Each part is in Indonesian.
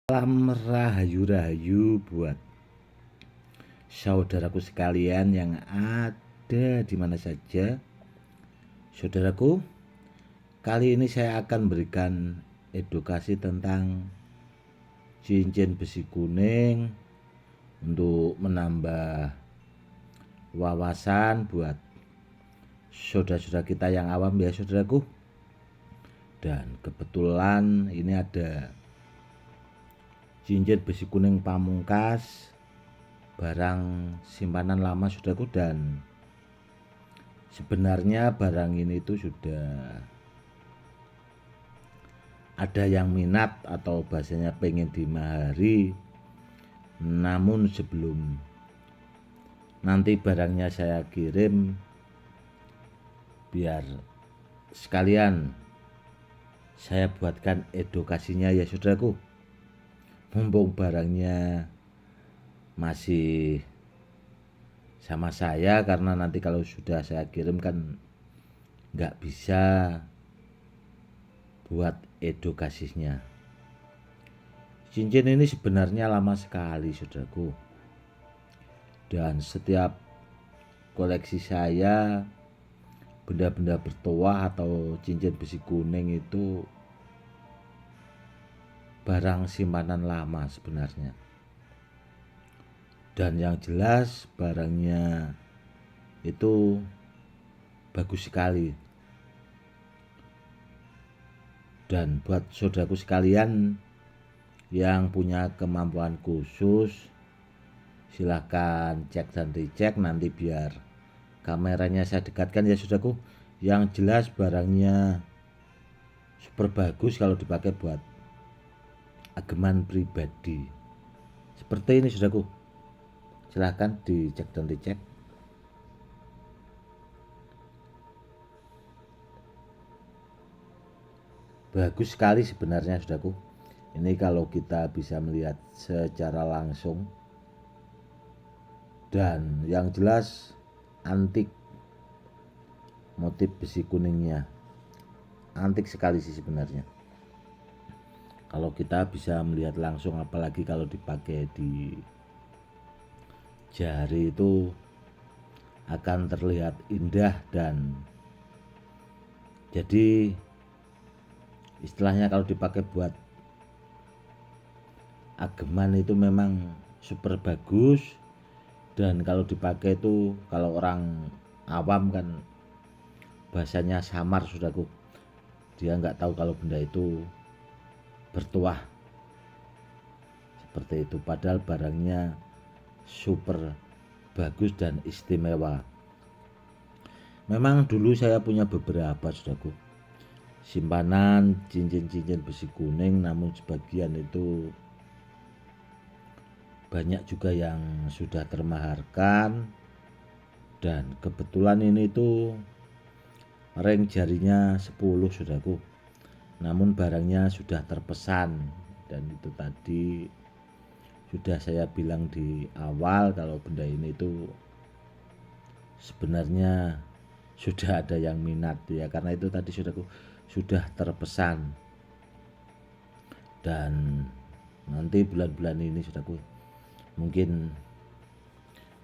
Salam rahayu-rahayu buat saudaraku sekalian yang ada di mana saja. Saudaraku, kali ini saya akan berikan edukasi tentang cincin besi kuning untuk menambah wawasan buat saudara-saudara kita yang awam ya saudaraku. Dan kebetulan ini ada cincin besi kuning pamungkas, barang simpanan lama saudaraku, dan sebenarnya barang ini itu sudah ada yang minat atau bahasanya pengen dimahari. Namun sebelum nanti barangnya saya kirim, biar sekalian saya buatkan edukasinya ya saudaraku. Mumpung barangnya masih sama saya, karena nanti kalau sudah saya kirim kan nggak bisa buat edukasinya. Cincin ini sebenarnya lama sekali saudaraku, dan setiap koleksi saya benda-benda bertuah atau cincin besi kuning itu barang simpanan lama sebenarnya. Dan yang jelas barangnya itu bagus sekali. Dan buat saudaraku sekalian yang punya kemampuan khusus, silahkan cek dan dicek nanti biar kameranya saya dekatkan ya saudaraku. Yang jelas barangnya super bagus kalau dipakai buat ageman pribadi seperti ini saudaraku. Silahkan dicek dan dicek. Bagus sekali sebenarnya saudaraku. Ini kalau kita bisa melihat secara langsung, dan yang jelas antik, motif besi kuningnya antik sekali sih sebenarnya. Kalau kita bisa melihat langsung, apalagi kalau dipakai di jari, itu akan terlihat indah. Dan jadi istilahnya kalau dipakai buat ageman itu memang super bagus. Dan kalau dipakai itu, kalau orang awam kan bahasanya samar saudaraku, dia nggak tahu kalau benda itu bertuah seperti itu, padahal barangnya super bagus dan istimewa. Memang dulu saya punya beberapa saudaraku simpanan cincin-cincin besi kuning, namun sebagian itu banyak juga yang sudah termaharkan. Dan kebetulan ini tuh ring jarinya 10 saudaraku, namun barangnya sudah terpesan. Dan itu tadi sudah saya bilang di awal kalau benda ini tuh sebenarnya sudah ada yang minat ya, karena itu tadi saudaraku sudah terpesan. Dan nanti bulan-bulan ini saudaraku mungkin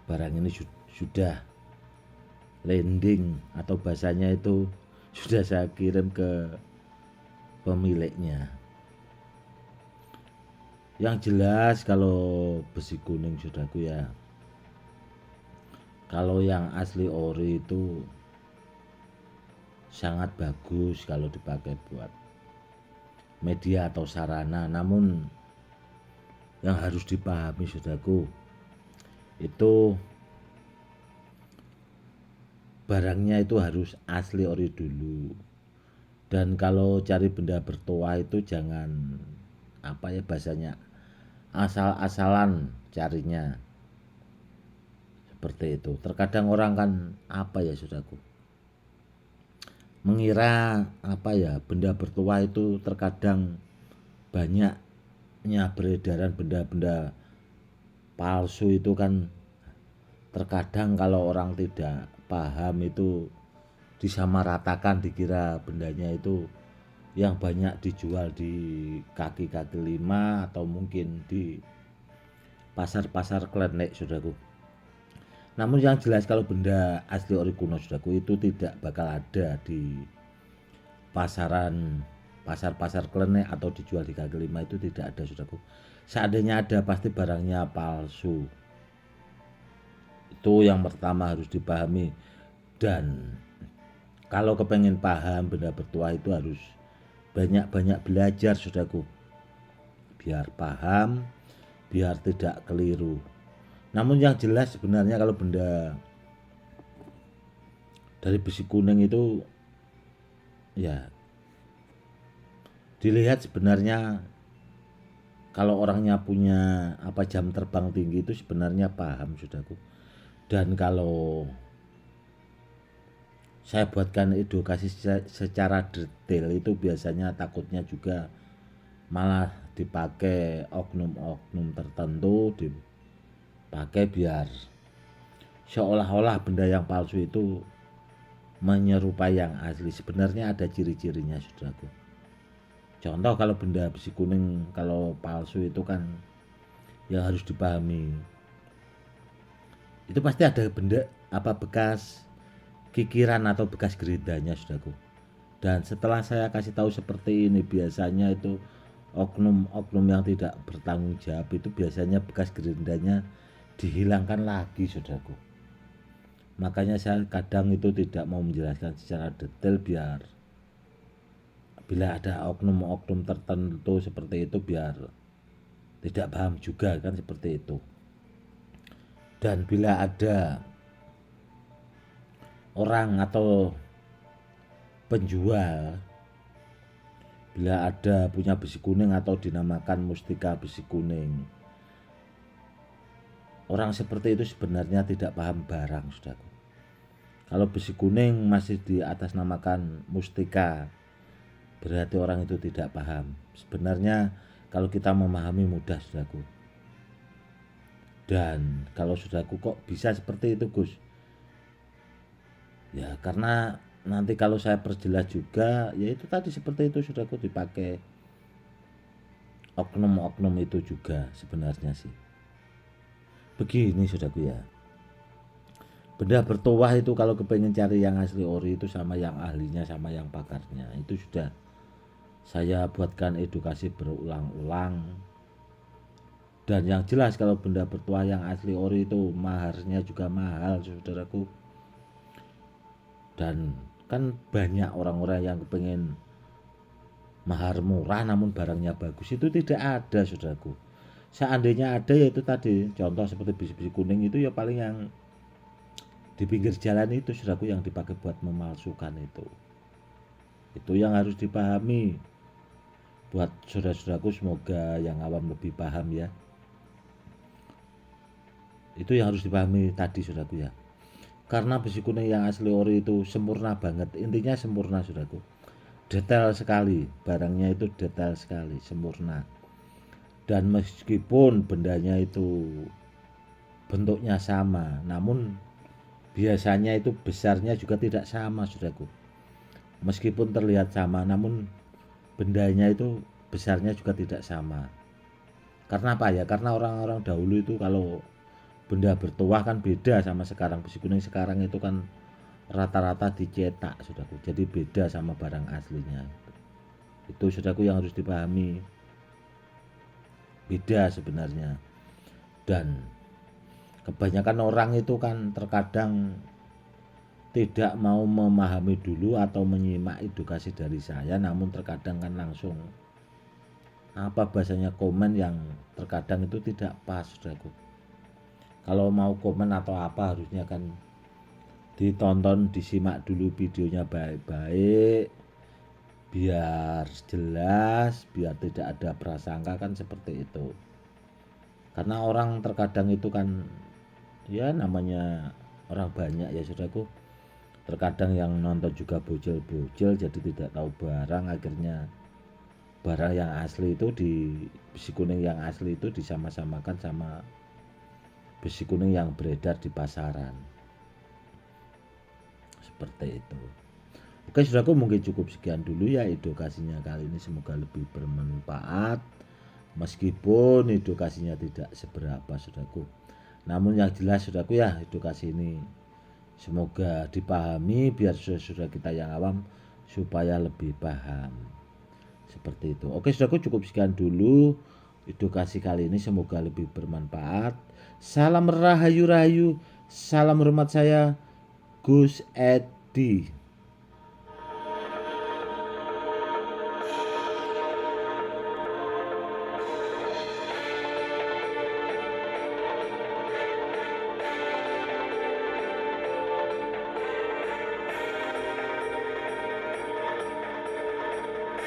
barang ini sudah landing, atau bahasanya itu sudah saya kirim ke pemiliknya. Yang jelas kalau besi kuning saudaraku ya, kalau yang asli ori itu sangat bagus kalau dipakai buat media atau sarana. Namun yang harus dipahami saudaraku, itu barangnya itu harus asli ori dulu. Dan kalau cari benda bertuah itu jangan bahasanya asal-asalan carinya seperti itu. Terkadang orang kan saudaraku, mengira benda bertuah itu terkadang banyaknya beredaran benda-benda palsu itu kan. Terkadang kalau orang tidak paham itu disamaratakan, dikira bendanya itu yang banyak dijual di kaki-kaki lima atau mungkin di pasar-pasar klenik saudaraku. Namun yang jelas kalau benda asli ori kuno saudaraku itu tidak bakal ada di pasaran, pasar-pasar klenik atau dijual di kaki lima, itu tidak ada saudaraku. Seandainya ada pasti barangnya palsu. Itu yang pertama harus dipahami. Dan kalau kepengen paham benda bertuah itu harus banyak-banyak belajar saudaraku, biar paham, biar tidak keliru. Namun yang jelas sebenarnya kalau benda dari besi kuning itu ya dilihat sebenarnya kalau orangnya punya jam terbang tinggi itu sebenarnya paham saudaraku. Dan kalau saya buatkan edukasi secara detail itu biasanya takutnya juga malah dipakai oknum-oknum tertentu, dipakai biar seolah-olah benda yang palsu itu menyerupai yang asli. Sebenarnya ada ciri-cirinya saudaraku. Contoh kalau benda besi kuning kalau palsu itu kan yang harus dipahami itu pasti ada benda bekas kikiran atau bekas gerindanya saudaraku. Dan setelah saya kasih tahu seperti ini, biasanya itu oknum-oknum yang tidak bertanggung jawab itu biasanya bekas gerindanya dihilangkan lagi saudaraku. Makanya saya kadang itu tidak mau menjelaskan secara detail biar bila ada oknum-oknum tertentu seperti itu biar tidak paham juga kan seperti itu. Dan bila ada orang atau penjual bila ada punya besi kuning atau dinamakan mustika besi kuning, orang seperti itu sebenarnya tidak paham barang saudaraku. Kalau besi kuning masih di atas namakan mustika, berarti orang itu tidak paham. Sebenarnya kalau kita memahami mudah saudaraku. Dan kalau saudaraku kok bisa seperti itu Gus? Ya karena nanti kalau saya perjelas juga, ya itu tadi seperti itu saudaraku, dipakai oknum-oknum itu juga sebenarnya sih. Begini saudaraku ya. Benda bertuah itu kalau kepengen cari yang asli ori itu sama yang ahlinya sama yang pakarnya. Itu sudah saya buatkan edukasi berulang-ulang. Dan yang jelas kalau benda bertuah yang asli ori itu maharnya juga mahal saudaraku. Dan kan banyak orang-orang yang kepengen mahar murah namun barangnya bagus, itu tidak ada saudaraku. Seandainya ada ya itu tadi contoh seperti besi-besi kuning itu ya paling yang di pinggir jalan itu saudaraku, yang dipakai buat memalsukan itu yang harus dipahami. Buat saudara-saudaraku semoga yang awam lebih paham ya. Itu yang harus dipahami tadi saudaraku ya. Karena besi kuning yang asli ori itu sempurna banget, intinya sempurna saudaraku. Detail sekali, barangnya itu detail sekali, sempurna. Dan meskipun bendanya itu bentuknya sama, namun biasanya itu besarnya juga tidak sama saudaraku. Meskipun terlihat sama, namun bendanya itu besarnya juga tidak sama. Karena apa ya? Karena orang-orang dahulu itu kalau benda bertuah kan beda sama sekarang. Besi kuning sekarang itu kan rata-rata dicetak saudaraku, jadi beda sama barang aslinya. Itu saudaraku yang harus dipahami, beda sebenarnya. Dan kebanyakan orang itu kan terkadang tidak mau memahami dulu atau menyimak edukasi dari saya, namun terkadang kan langsung bahasanya komen yang terkadang itu tidak pas saudaraku. Kalau mau komen atau harusnya kan ditonton, disimak dulu videonya baik-baik biar jelas, biar tidak ada prasangka kan seperti itu. Karena orang terkadang itu kan ya namanya orang banyak ya saudaraku, terkadang yang nonton juga bocil-bocil jadi tidak tahu barang, akhirnya barang yang asli itu di besi kuning yang asli itu disama-samakan sama besi kuning yang beredar di pasaran seperti itu. Oke saudaraku, mungkin cukup sekian dulu ya edukasinya kali ini, semoga lebih bermanfaat meskipun edukasinya tidak seberapa saudaraku. Namun yang jelas saudaraku ya, edukasi ini semoga dipahami biar saudara kita yang awam supaya lebih paham. Seperti itu. Oke saudaraku, cukup sekian dulu edukasi kali ini, semoga lebih bermanfaat. Salam rahayu-rahayu, salam hormat saya Gus Edi.